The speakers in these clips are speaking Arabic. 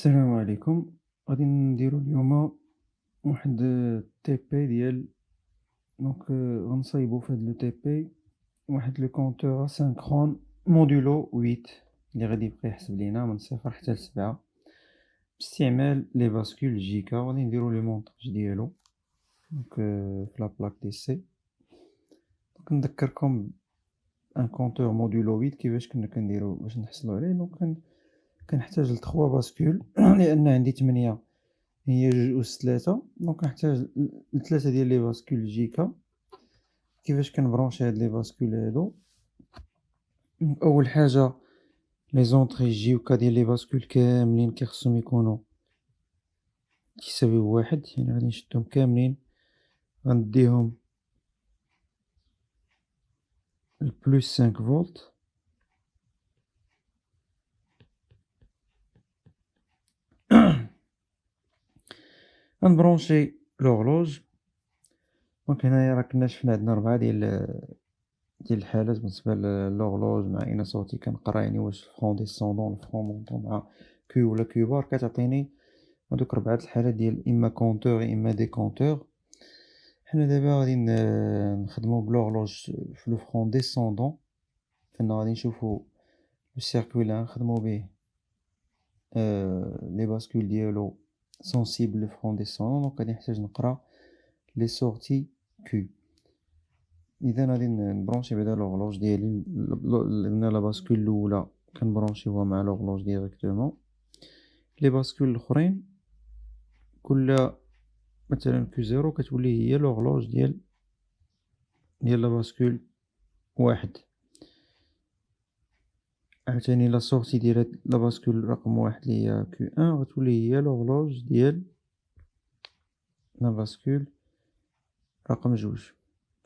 السلام عليكم. غادي نديرو اليوم واحد تي بي ديال غنصايبو في هاد لو تي بي واحد لو كونتور اسينكرون مودولو 8 اللي غادي يبقى يحسب لينا من 0 حتى ل7 باستعمال لي باسكول جيكا. غادي نديرو لو مونطاج ديالو في لا بلاك دي سي. نذكركم ان كونتور مودولو 8 كيفاش كنا كنديرو باش نحصلو عليه. كنحتاج ل3 باسكول لان عندي 8 هي 2 أس 3، دونك كنحتاج ل3 ديال لي باسكول جيكا. كيفاش كنبرونشي هاد لي باسكول هادو؟ أول حاجة لي زونطغي جيوكا ديال لي باسكول كاملين كيخصهم يكونو كيساويو 1، يعني غادي نشدهم كاملين غنديهم لبلوس 5 فولت. غنبرونشي لوغلوج. دونك هنايا راه كنا شفنا عندنا 4 ديال الحالات بالنسبة للوغلوج مع إنا صوتي كنقرا، يعني واش الفرون ديسوندون الفرون مونطون مع كيو ولا كيو بار، كتعطيني هادوك 4 الحالات ديال إما كونتور يا إما ديكونتور. حنا دابا غادي نخدمو بلوغلوج في لو فرون ديسوندون، فين غادي نشوفو لو سيركوي اللي غنخدمو به لي باسكول ديالو سونسيبل لو فرون ديسوندون، دونك غادي نحتاج نقرا لي سورتي كيو. إذا غادي نبرونشي بعدا لوغلوج ديالي قلنا لا باسكول الأولى كنبرونشيوها مع لوغلوج ديريكتومون. لي باسكول لخرين كل مثلا كيو زيرو كتولي هي لوغلوج ديال لا باسكول واحد. عاوتاني لا سورتي ديال هاد لا باسكول رقم واحد اللي هي كيو ان غتولي هي لوغلوج ديال لا باسكول رقم جوج.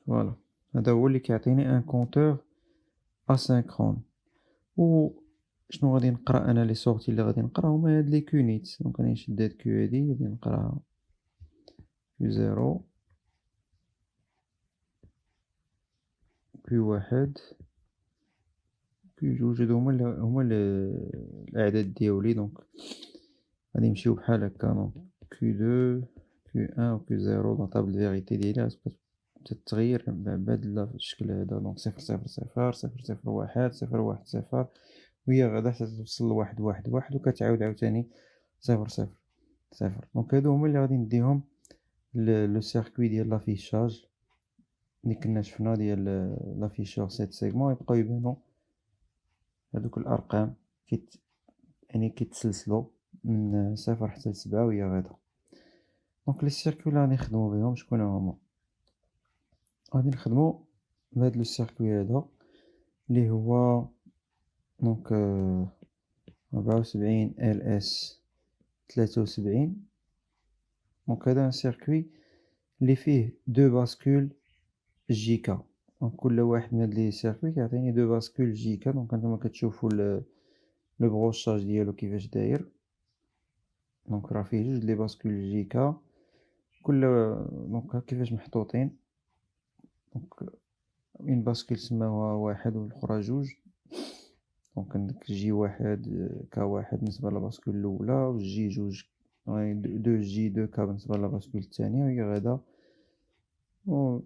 فوالا هذا هو اللي كيعطيني ان كونتور اسينكرون. و شنو غادي نقرا انا لي سورتي اللي غادي نقرا هما هاد لي كيو نيت. دونك غادي نشد هاد كيو هادي غادي نقراها كيو زيرو كيو واحد كيو جوج. هادو هما الاعداد دياولي. دونك غادي نمشيو بحال هكا. دونك كيو دو كيو ان و كيو زيرو. لا طابل فيغيتي ديالي غتبقى تتغير بهاد الشكل هذا. دونك صفر صفر صفر صفر صفر واحد صفر واحد صفر، وهي غادا حتى توصل لواحد واحد واحد، وكتعاود عاوتاني صفر صفر صفر. دونك هادو هما اللي غادي نديهم لو سيركوي ديال لافيشاج اللي كنا شفنا ديال لافيشور 7 سيغمون. يبقاو يبانو هادوك الارقام يعني كيتسلسلو من 0 حتى ل7 وهي غادا. دونك لي سيركوي اللي غادي نخدمو بهم شكون هما؟ غادي نخدمو بهاد لو سيركوي هذا اللي هو دونك 74 ال اس 73. دونك هذا ان سيركوي اللي فيه دو باسكول جيكا. دونك كل واحد من هاد لي سيركوي كيعطيني دو باسكول جيكا. دونك هانتوما كتشوفو لو بروشاج ديالو كيفاش داير. دونك راه فيه جوج لي باسكول جيكا كل دونك كيفاش محطوطين. دونك اون باسكول سماوها واحد والأخرى جوج. دونك عندك جي واحد كا واحد بالنسبة للباسكول الأولى، و جي جوج دو جي دو كا بالنسبة للباسكول الثانية، وهي غادا. و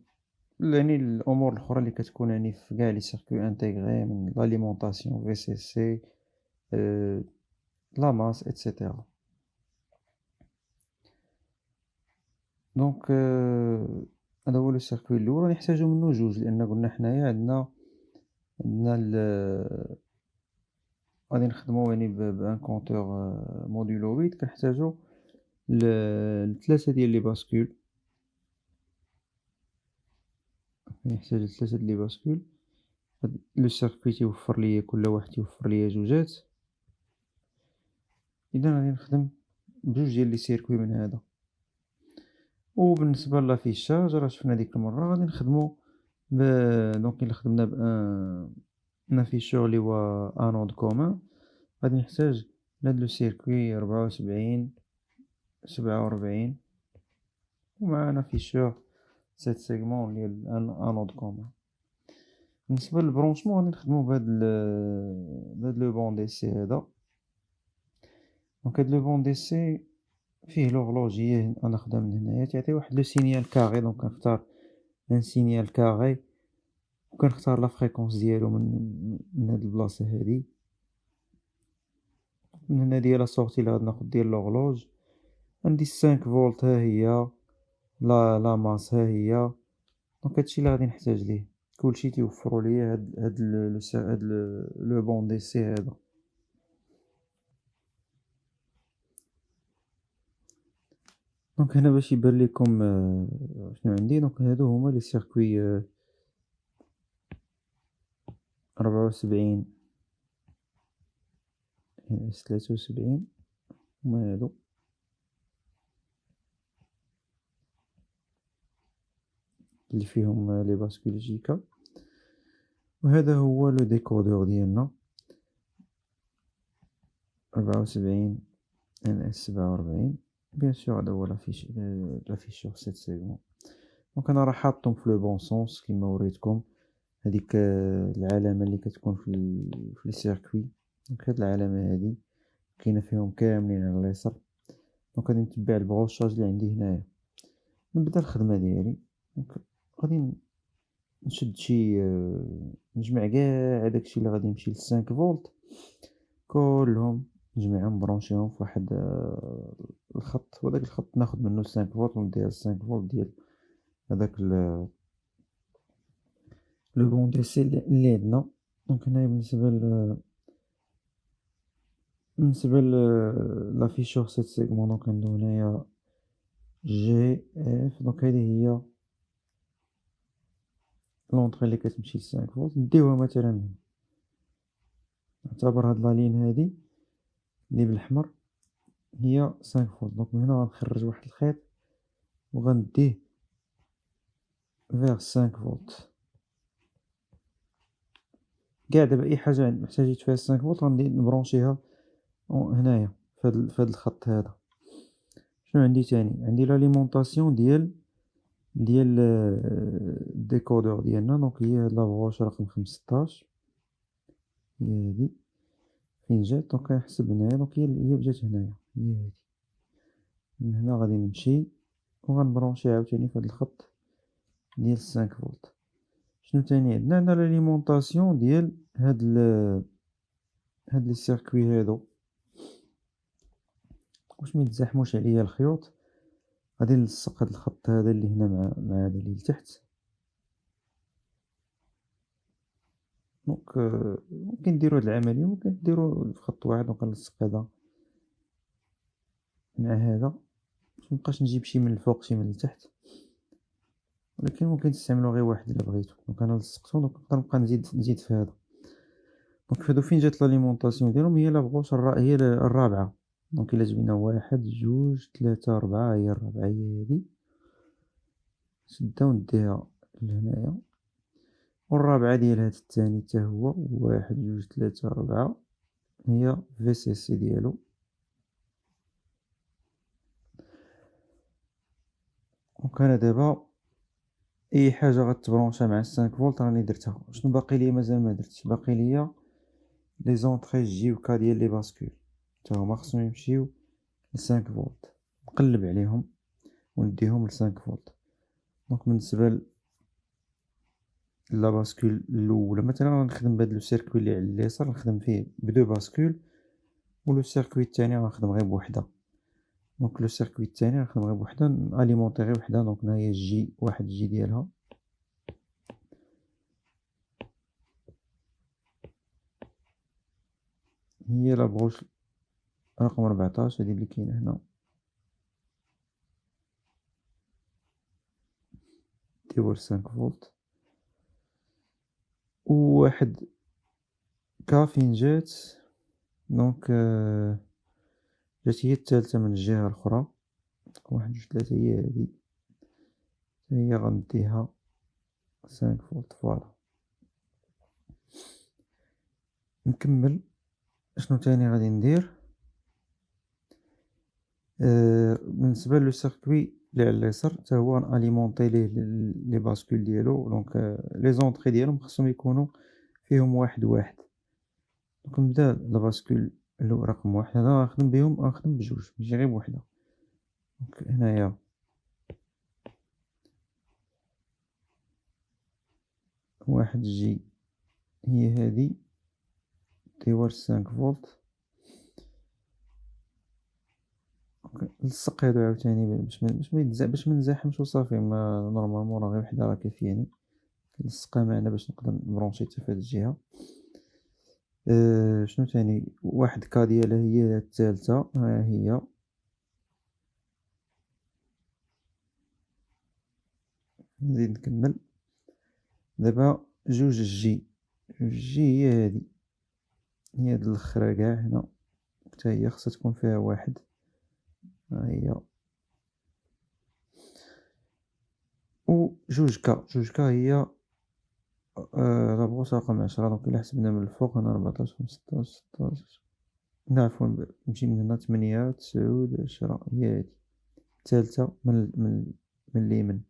يعني الأمور الأخرى اللي كتكون يعني في قاع لي سيركوي انتيغري من لاليمونطاسيون في سي سي لا ماس ايتترا. دونك هذا هو لو سيركوي الأول. غنحتاجو منو جوج لأن قلنا حنايا عندنا غادي نخدمو يعني بان كونتور مودولو 8. كنحتاجو ل3 ديال لي باسكول. كنحتاج ل3 ديال لي باسكول. هاد لو سيركوي تيوفر ليا كل واحد تيوفر ليا جوجات. إذا غادي نخدم بجوج ديال لي سيركوي من هذا. وبالنسبة لافيشاج راه شفنا ديك المرة غادي نخدمو دونك إلا خدمنا بان افيشور اللي هو انود كومان غادي نحتاج لهاد لو سيركوي 74 47 ومع ان افيشور 7 سيغمون اللي هي انود كومان. بالنسبة للبرونشمون غادي نخدمو بهاد لو بون دي سي هذا. دونك هاد لو بون ديسي فيه لوغلوجية غناخدها من هنايا، تعطي واحد لو سينيال كاري، دونك كنختار ان سينيال كاري وكنختار لا فريكونس ديالو من هاد البلاصة هادي، من هنا ديال لا سورتي اللي غادي ناخد ديال لوغلوج، عندي 5 فولت ها هي، لا ماس ها هي، دونك هادشي اللي غادي نحتاج ليه، كلشي تيوفروا ليا هاد لو بون ديسي هذا. دونك هنا باش يبان ليكم شنو عندي، دونك هادو هما لي سيركوي 74 اس 73 هما هادو، اللي فيهم لي باسكول جيكا، وهذا هو لو ديكودور ديالنا 74 ان اس 47، بيان سور هذا هو لافيشور 7 سيغمون. دونك انا راه حاطهم في لو بون سونس كيما وريتكم، هذيك العلامة اللي كتكون في لي سيركوي، دونك هاد العلامة هادي كاينة فيهم كاملين على اليسار، دونك غادي نتبع البروشاج اللي عندي هنايا، نبدا الخدمة ديالي. دونك غادي نشد شي نجمع كاع داكشي اللي غادي يمشي ل5 فولت كلهم، نجمعهم نبرونشيهم في واحد الخط، وداك الخط ناخد منو 5 فولت ونديها ل5 فولت ديال هداك لو بون ديسي اللي عندنا. دونك هنايا بالنسبة لافيشور 7 سيغمون، دونك عندو هنايا جي اف، دونك هادي هي لونطري اللي كتمشي ل5 فولت، نديوها مثلا هنا، نعتبر هاد لا لين هادي اللي بالأحمر هي 5 فولت، دونك من هنا غنخرج واحد الخيط وغنديه فيغ 5 فولت. قاع دابا أي حاجة محتاجيت فيها 5 فولت غندي نبرونشيها هنايا فهاد الخط هذا. شنو عندي تاني؟ عندي لاليمونطاسيون ديال الديكودور ديالنا، دونك هي هاد لابغوش رقم 15، هي هادي فين جات، دونك كنحسب هنايا، دونك هي جات هنايا، هي هادي. من هنا غادي نمشي وغنبرونشي عاوتاني فهاد الخط ديال 5 فولت. شنو تاني عندنا لاليمونطاسيون ديال هاد لي سيركوي هادو، باش ميتزاحموش عليا الخيوط غادي نلصق هاد الخط هذا اللي هنا مع هذا اللي لتحت. دونك ممكن نديرو هاد العملية، ممكن نديرو في خط واحد، دونك غنلصق هذا مع هذا باش مبقاش نجيب شي من الفوق شي من التحت، ولكن ممكن تستعملو غير واحد إلا بغيتو. دونك أنا لصقتو، دونك نقدر نبقى نزيد في هذا. دونك هادو فين جات لاليمونطاسيون ديالهم، هي لابغوش هي الرابعة، دونك إلا جبنا 1 2 3 4 هي الرابعة، هي هادي، نشدها ونديها لهنايا، والرابعة ديال هاد التاني تا هو 1 2 3 4 هي VCC ديالو. دونك أنا دابا أي حاجة غتبرونشا مع 5 فولت راني درتها. شنو باقي ليا؟ مازال مدرتش، باقي ليا لي زونطري جيوكا ديال لي باسكول، تا هما خصهم يمشيو ل5 فولت، نقلب عليهم ونديهم ل5 فولت. دونك بالنسبة لا باسكول الأولى مثلا غنخدم بهاد لو سيركوي اللي على اليسار، نخدم فيه ب2 باسكول، ولو سيركوي التاني غنخدم غير بوحدة. دونك لو سيركوي التاني غنخدم غير بوحدة، ناليمونطي غير وحدة، دونك هنايا جي واحد جي ديالها، هي لابغوش رقم 14 هادي اللي كاينة هنا، نديوها ل5 فولت. وواحد كا فين جات، دونك جات هي التالتة من الجهة الأخرى، 1 2 3 هي هادي، هي غنديها 5 فولت. فوالا نكمل. شنو تاني غادي ندير؟ بالنسبة لو سيركوي اللي على اليسار تا هو ناليمونطي ليه لي باسكول ديالو، دونك لي زونطري ديالهم خصهم يكونو فيهم 1 1. دونك نبدا لا باسكول رقم 1 هذا غنخدم بهم، غنخدم بجوج ماشي غير بوحدة. دونك هنايا 1G هي هادي تيوال 5 فولت. نلصق هادو عاوتاني باش ما ينزاحمش وصافي، ما نورمالمون راه غير وحدة راه كافياني. نلصقها معنا باش نقدر نبرونشي حتى في هاد الجهة. شنو تاني، واحد كا ديالها هي التالتة، ها هي. نزيد نكمل دابا جوج الجي. جوج الجي هي هادي، هي هاد اللخرة كاع هنا حتى هي خاصها تكون فيها واحد، ها هي. و جوج كا هي لابغوص رقم 10. دونك إلا حسبنا من الفوق هنا 14 15 16، لا عفوا نمشي من هنا 8 9 10، هي هادي التالتة من اليمين،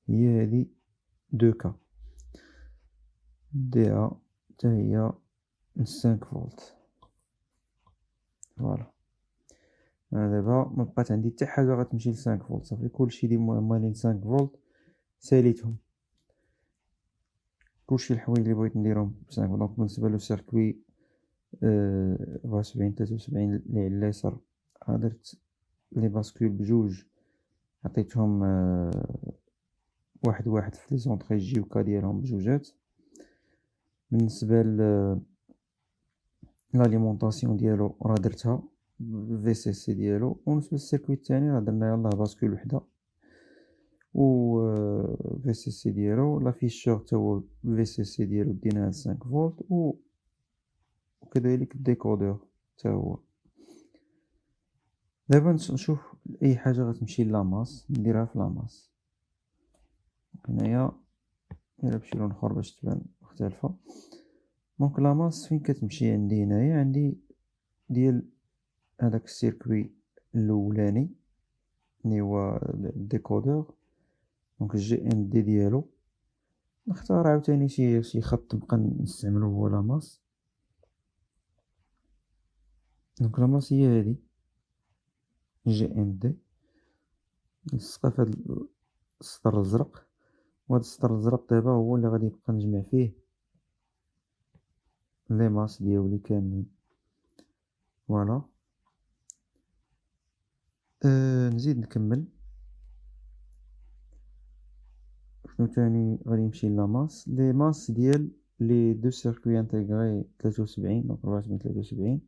هي هادي 2K ديها حتى هي 5 فولت. فوالا، أنا دابا مبقات عندي حتى حاجة غتمشي ل5 فولت، صافي كلشي لي مالين 5 فولت ساليتهم، كلشي الحوايج لي بغيت نديرهم ب5 فولت. دونك بالنسبة لو سيركوي 74 73 لي على اليسار، درت لي باسكول بجوج، عطيتهم واحد في لي زونطخي جي وكا ديالهم بجوجات. بالنسبة لاليمونطاسيون ديالو راه درتها في سي سي ديالو، وبالنسبة للسيركوي التاني راه درنا يلاه باسكول وحدة و في سي سي ديالو، لافيشور تا هو في سي سي ديالو ديناه 5 فولت، وكذلك الديكودور تا هو. دابا نشوف أي حاجة غتمشي لاماس نديرها في لاماس. هنايا إلا بشي لون خور باش تبان مختلفة. دونك لاماس فين كتمشي؟ عندي هنايا عندي ديال هداك السيركوي الأولاني لي هو الديكودور، دونك الجي ان دي ديالو. نختار عاوتاني شي خط نبقى نستعملو هو لاماس. دونك لاماس هي هادي جي ان دي، نلصقها في هاد السطر الزرق، وهاد السطر الزرق دابا هو اللي غادي نبقى نجمع فيه لي ماس ديالي كاملين. فوالا، نزيد نكمل. شنو تاني غادي يمشي لاماس؟ لي ماس ديال لي دو سيركوي انتيغري 73، دونك 74 73،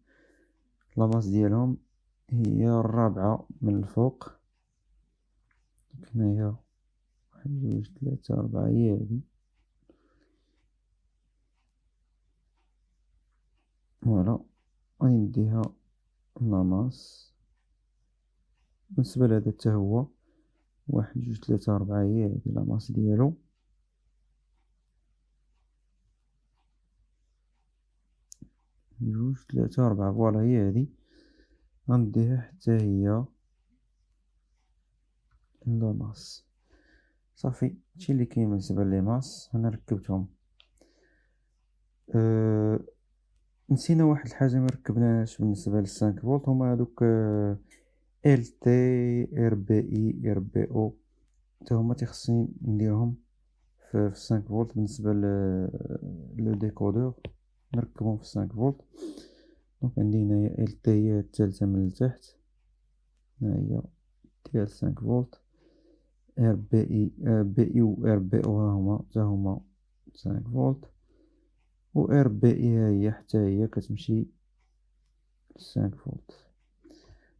لاماس ديالهم هي الرابعة من الفوق. هنايا 1 2 3 4 هي هادي. فوالا، غادي نديها لاماس. بالنسبة لهذا حتى هو 1 2 3 4 هي هادي لاماس ديالو. 2 3 4 فوالا هي هادي، غنديها حتى هي لاماس. صافي هادشي اللي كاين بالنسبة لي ماس، أنا ركبتهم. نسينا واحد الحاجة مركبناهاش بالنسبة ل5 فولت، هما هادوك ال تي ار بي اي ار بي او، حتى هما تيخصني نديرهم في 5 فولت. بالنسبة لو ديكودور نركبهم في 5 فولت. دونك عندي هنايا ال تي هي التالتة من التحت، ها هي ديال 5 فولت. ار بي اي بي اي و ار بي او ها هما حتى هما 5 فولت، و ار بي اي ها هي حتى هي كتمشي 5 فولت.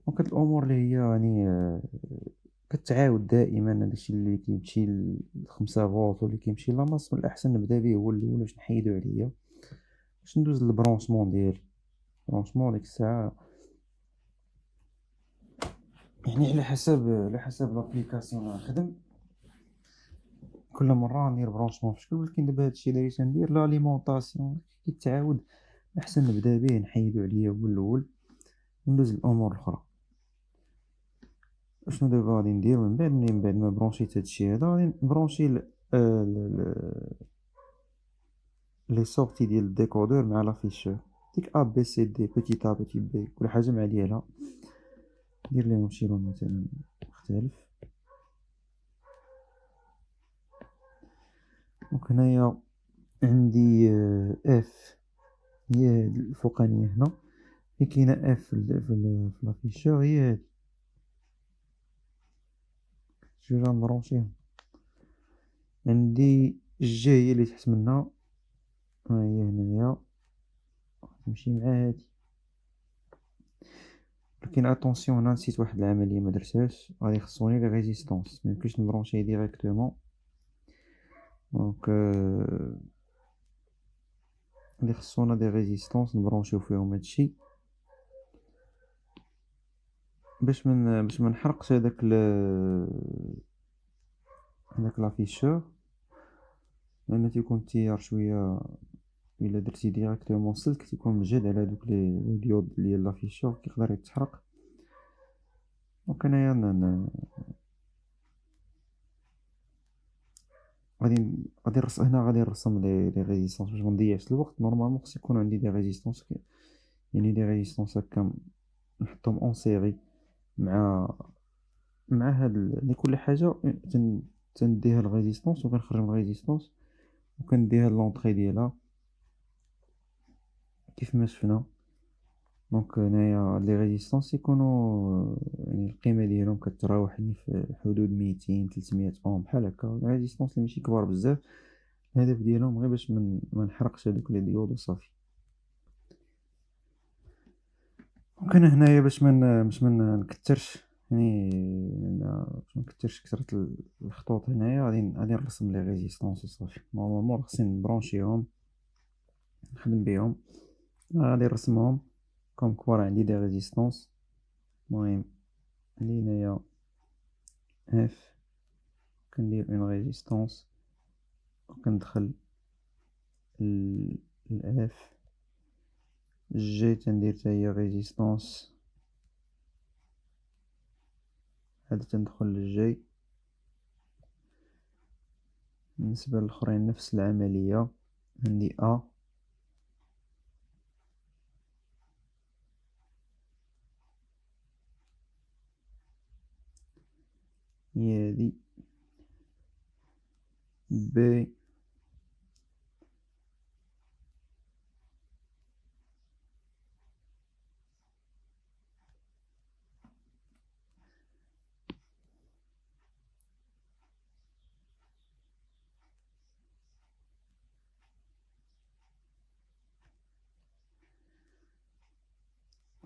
دونك هاد الامور اللي هي يعني كتعاود دائما، هادشي اللي كيمشي ل5 فولت واللي كيمشي لاماس من الاحسن نبدا به هو الاول باش نحيدو عليا، باش ندوز للبرونشمون ديالي. البرونشمون ديك الساعه يعني على حسب لابليكاسيون اللي غنخدم، كل مره ندير برونشمون في شكل. ولكن دابا هادشي اللي تندير لاليمونطاسيون كيتعاود، احسن نبدا به نحيدو عليا هو الاول وندوز للامور الاخرى. شنو دابا غادي ندير من بعد ما برونشيت هادشي هذا؟ غادي نبرونشي لي سورتي ديال الديكودور مع لافيشور ديك A B C D petit A petit B كل حاجة مع ديالها، ندير ليهم شي لون مثلا مختلف. دونك هنايا عندي F هي هاد الفوقانية هنا، اللي كاينة F في لافيشور هي هادي، جوج غنبرونشيهم. عندي G هي اللي تحت منها، ها هي هنايا تمشي مع هادي. ولكن اتونسيون هنا نسيت واحد العملية مدرتهاش، غادي يخصوني لي ريزيستونس، ميمكنش نبرونشيه ديريكتومون. دونك غادي يخصونا دي ريزيستونس نبرونشيو فيهم هادشي باش منحرقش هداك لافيشور، لأن تيكون التيار شوية إلا درتي ديريكتومون سلك تيكون مجهد على دوك لي ديود ديال لافيشور كيقدر يتحرق. دونك انايا غادي نرسم هنا، غادي نرسم لي ريزيستونس باش منضيعش الوقت. نورمالمون خص يكون عندي دي ريزيستونس، يعني دي ريزيستونس هكا نحطهم اون سيري مع هاد لكل حاجة تنديها الريزيستونس وكنخرج من الريزيستونس وكنديها لونطري ديالها كيف ما شفنا. دونك هنايا لي ريزيستونس يكونوا يعني القيمة ديالهم كتراوح يعني في حدود 200 300 اوم بحال هكا، ريزيستونس اللي ماشي كبار بزاف. الهدف ديالهم غير باش ما نحرقش هذوك لي ديود وصافي. دونك انا هنايا باش من نكثرش يعني باش ما نكثرش كثرة الخطوط هنايا، غادي نرسم لي ريزيستونس وصافي. نورمالمون خصني نبرونشيهم نخدم بهم، غادي نرسمهم كوم كوا عندي دي ريزيستونس. المهم عندي هنايا اف، كندير اون ريزيستونس وكندخل الاف. جي تندير حتى هي ريزيستونس، هذا تندخل للجي. بالنسبة للآخرين نفس العملية، عندي A هي هادي، B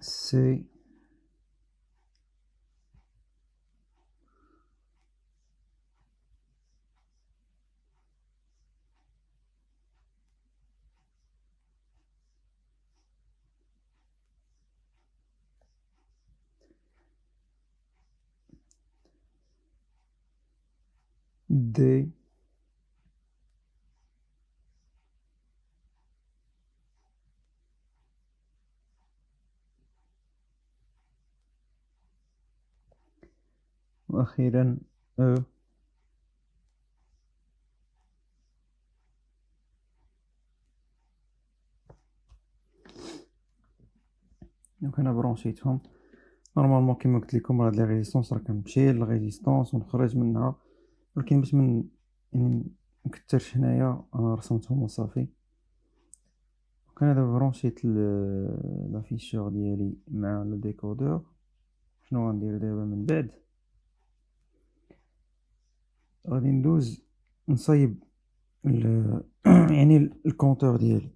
C D وأخيرا E. دونك انا برونشيتهم نورمالمون كيما قلت لكم، هاد لي ريزيستونس راه كنمشي للريزيستونس ونخرج منها، ولكن باش يعني مكترش هنايا انا رسمتهم وصافي. دونك انا دابا برونشيت لافيشور ديالي مع لو ديكودور. شنو غندير دابا من بعد؟ غادي ندوز نصايب يعني الكونتور ديالي.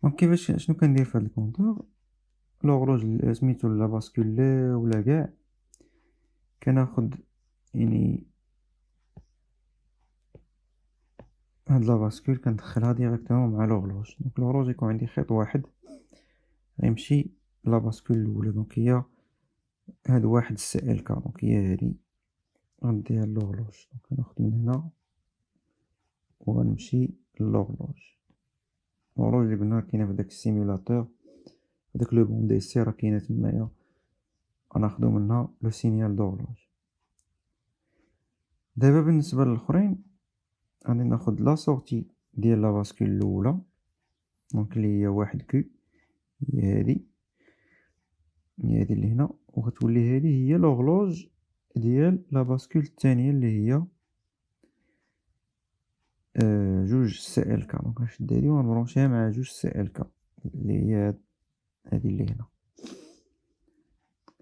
دونك كيفاش شنو كندير في هاد الكونتور؟ لوغلوج سميتو لا باسكولي ولا كاع، كناخد يعني هاد لا باسكول كندخلها ديريكتومون مع لوغلوج. دونك لوغلوج يكون عندي خيط واحد غيمشي لا باسكول الاولى، دونك هي هاد واحد سي ال كا، دونك هي هادي غنديها لوغلوج. دونك غناخد من هنا وغنمشي للوغلوج. لوغلوج اللي قلنا كاينه في داك السيمولاتور، هداك لو بون ديسي راه كاينه تمايا، غناخدو منها لو سينيال دوغلوج. دابا بالنسبه للاخرين غادي ناخد لا سورتي ديال لا باسكول الاولى دونك اللي هي 1 كيو هي هادي، اللي هنا، وغتولي هادي هي لوغلوج ديال لا باسكول التانية اللي هي جوج سي ال كا. دونك غنشد هادي وغنبرونشيها مع جوج سي ال كا اللي هي هادي اللي هنا.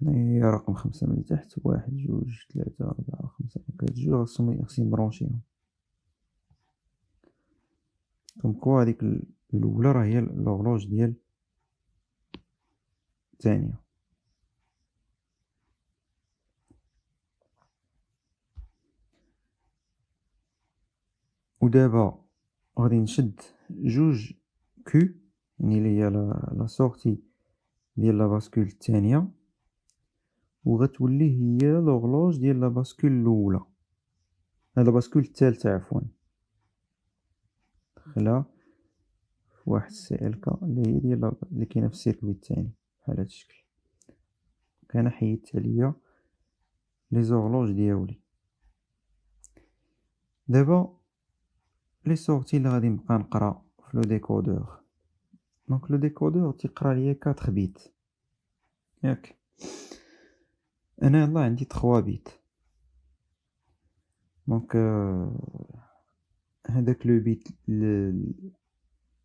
هنايا هي رقم 5 من التحت، 1 2 3 4 5. دونك هاد جوج خصني نبرونشيهم. كوم كوا هاديك الأولى راه هي لوغلوج ديال التانية. ودابا غادي نشد جوج كيو يعني اللي هي لا سورتي ديال لا باسكول التانية، وغتولي هي لوغلوج ديال لا باسكول الأولى، لا باسكول التالتة عفوا. دخلها في واحد سي ال كا اللي هي ديال اللي كاينة في السيركوي التاني بحال هاد الشكل. كان حيدت عليا لي زورلوج دياولي. دابا لي سورتي اللي غادي نبقى نقرا في لو ديكودور. دونك لو ديكودور تيقرا ليا 4 بيت ياك. انا يلاه عندي 3 بيت. دونك هذاك لو بيت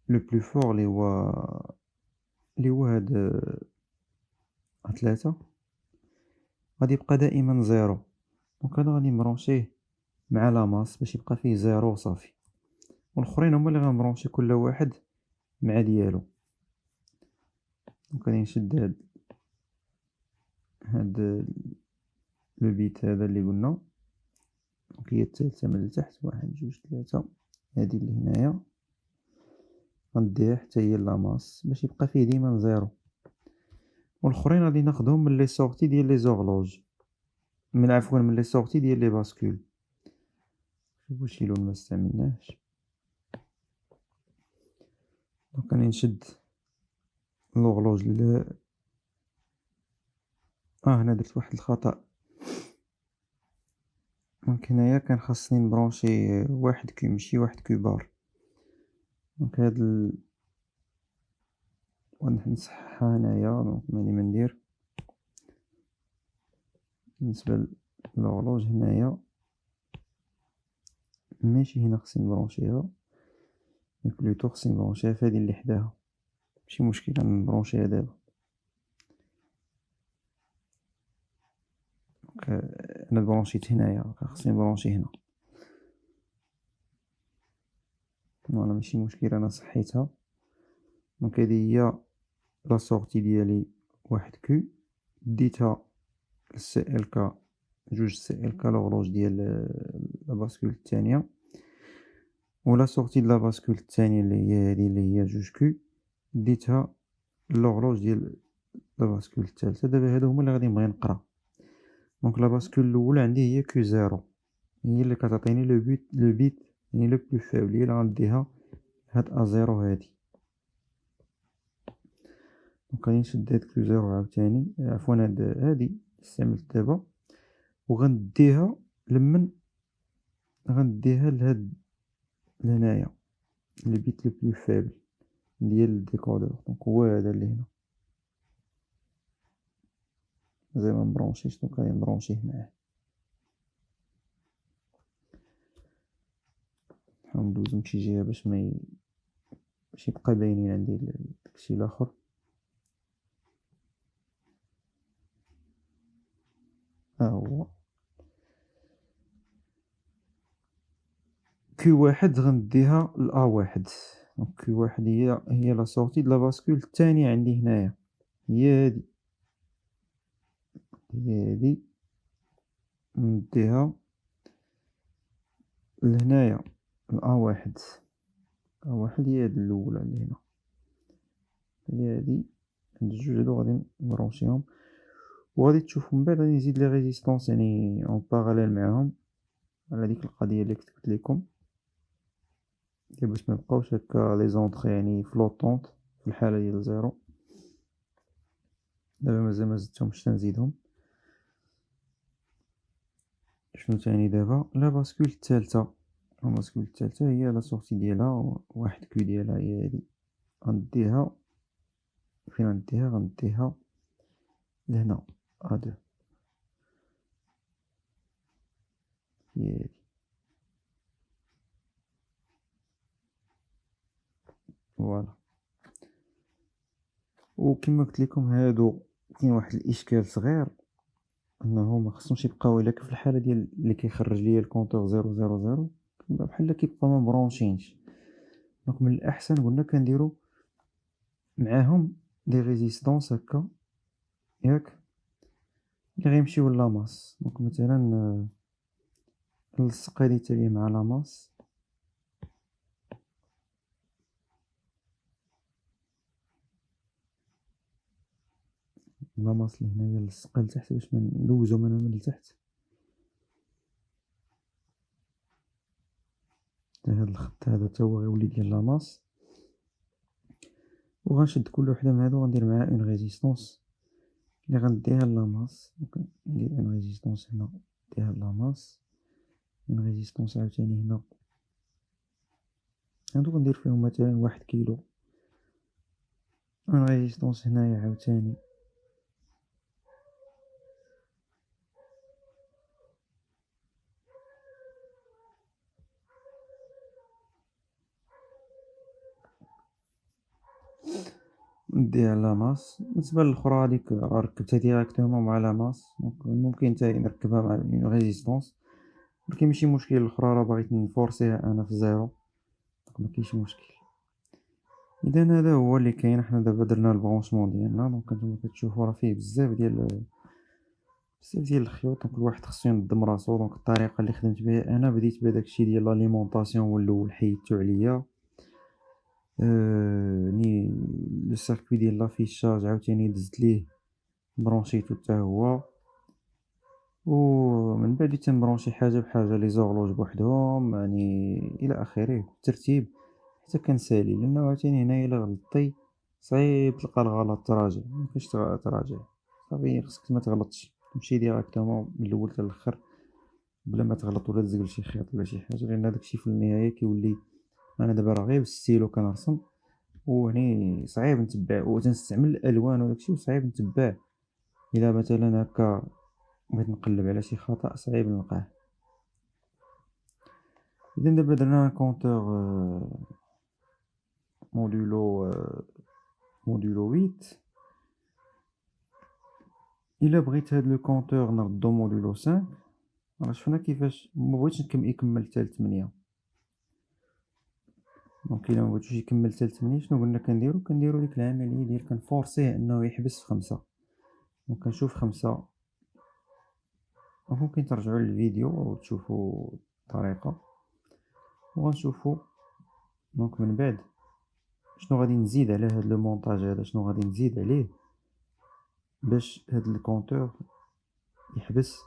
لو بلو فور اللي هو هاد 3 غادي يبقى دائما 0. دونك انا غادي نبرونشيه مع لا ماس باش يبقى فيه 0 وصافي، والاخرين هما اللي غنبرونشي كل واحد مع ديالو. دونك غادي نشد هاد لو بيت هذا اللي قلنا. دونك هي الثالثة من التحت، 1 2 3. هادي اللي هنايا غنديها حتى هي لاماس باش يبقى فيه ديما 0. والاخرين غادي ناخدهم من لي سورتي ديال لي زورلوج، من لي سورتي ديال لي باسكول. شوفو شي لون مستعملناهش. دونك راني نشد لوغلوج هنا درت واحد الخطأ. دونك هنايا كان خاصني نبرونشي 1 كيو ماشي 1 كيو بار. دونك هاد نصحها هنايا. دونك ملي ما ندير بالنسبة للهورلوج هنايا ماشي هنا خصني نبرونشيها، مي بلوتو خصني نبرونشيها في هادي اللي حداها. ماشي مشكل نبرونشيها دابا. دونك انا برونشيت هنايا، خصني نبرونشي هنا. فوالا ماشي مشكل انا صحيتها. دونك هادي هي لا سورتي ديالي 1 كيو، ديتها للسي ال كا، جوج سي ال كا لوغلوج ديال لا باسكول الثانية. ولا سورتي د لا باسكول الثانية اللي هي هادي اللي هي جوج كيو، ديتها لوغلوج ديال لا باسكول الثالثة. دابا هادو هما اللي غادي نبغي نقرا. دونك لا باسكول الأولى عندي هي كيو 0، هي اللي كتعطيني لو بيت يعني لو بلو فابل، هي اللي غنديها هاد ا 0 هادي. دونك غادي نشد هاد كيو 0 عاوتاني، عفوا هادي استعملت دابا، وغنديها لمن غنديها لهاد لهنايا لو بيت لو بلو فابل ديال الديكودور. دونك هو هذا اللي هنا مازال مبرونشيش. دونك غادي نبرونشيه معاه. نحاول ندوزو من شي جهة باش باش يبقى باينين عندي داكشي الاخر. ها هو كيو واحد غنديها لأ واحد. دونك كيو واحد هي لا سورتي د لا باسكول الثانية عندي هنايا، هي هادي نديها لهنايا لأ واحد. أ واحد هي هاد الأولى اللي هنا، هي هادي. هاد الجوج هادو غادي نبرونشيهم، وغادي تشوفو من بعد غادي نزيد لي ريزيستونس يعني اون باراليل معاهم على ديك القضية اللي كتبت ليكم، باش ميبقاوش هكا لي زونطخ يعني فلوطونط في الحالة ديال 0. دابا مازال مزدتهمش تنزيدهم. شنو تاني دابا؟ لا باسكول الثالثة. لا باسكول الثالثة هي لا سورتي ديالها 1 كيو ديالها هي هادي غنديها فين غنديها، غنديها لهنا A2 هي هادي. فوالا. وكما قلت لكم هادو كاين واحد الإشكال صغير، أنه ما خصهمش يبقاو إلا في الحالة ديال اللي كيخرج ليا الكونطور 000 كيبقى بحال كيبقاو مبرونشينش. دونك من الأحسن قلنا كنديرو معاهم دي ريزيستونس هكا ياك، اللي غيمشيو لاماس. دونك مثلا نلصق هادي تالية مع لاماس، لاماس اللي هنايا نلصقها لتحت باش مندوزو من التحت حتى هاد الخط هذا تا هو غيولي ديال لاماس. وغنشد كل وحدة من هادو غندير معاها اون ريزيستونس اللي غنديها لاماس. دونك ندير اون ريزيستونس هنا نديها لاماس، اون ريزيستونس عاوتاني هنا، هادو غندير فيهم مثلا 1 كيلو. اون ريزيستونس هنايا عاوتاني نديها لاماس. بالنسبة للأخرى هاذيك راه ركبتها ديراكتومون مع لاماس، دونك ممكن حتى هي نركبها مع اون ريزيستونس، ولكن ماشي مشكل. الأخرى راه بغيت نفورسيها أنا في زيرو، دونك مكاينش مشكل. إذا هذا هو اللي كاين. حنا دابا درنا البرونشمون ديالنا، دونك نتوما كتشوفو راه فيه بزاف ديال الخيوط. دونك الواحد خصو ينظم راسو. دونك الطريقة اللي خدمت بها أنا، بديت بهداك الشي ديال لاليمونطاسيون هو الأول حيدتو عليا. ني لو سيركوي ديال لافيشاج عاوتاني دزت ليه برونشيتو حتى هو، ومن بعد تنبرونشي حاجة بحاجة لي زوغلوج بوحدهم يعني إلى آخره بالترتيب حتى كنسالي. لأنه عاوتاني هنايا إلا غلطتي صعيب تلقى الغلط تراجع، مكنش تراجع صافي. خصك ما تغلطش، تمشي ديراكتومون من الأول حتى الآخر بلا ما تغلط ولا تزقل شي خيط ولا شي حاجة، لأن داك الشي في النهاية كيولي. أنا دابا راه غير بالستيلو كنرسم، وهني صعيب نتبع وتنستعمل الألوان وداك الشي وصعيب نتبع. إلا مثلا هكا بغيت نقلب على شي خطأ صعيب نلقاه. إذا دابا درنا كونتور موديلو 8. إلا بغيت هاد لو كونتور نردو موديلو 5، راه شفنا كيفاش مبغيتش يكمل حتى ل8. دونك إلا مبغيتوش يكمل حتى ل8 شنو قلنا كنديرو ديك العملية ديال كنفورسيه أنه يحبس في 5. دونك كنشوف 5. ممكن ترجعوا للفيديو وتشوفوا الطريقة وغنشوفوا. دونك من بعد شنو غادي نزيد على هاد لو مونطاج هذا، شنو غادي نزيد عليه باش هاد الكونتور يحبس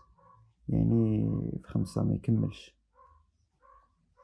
يعني في 5 ما يكملش.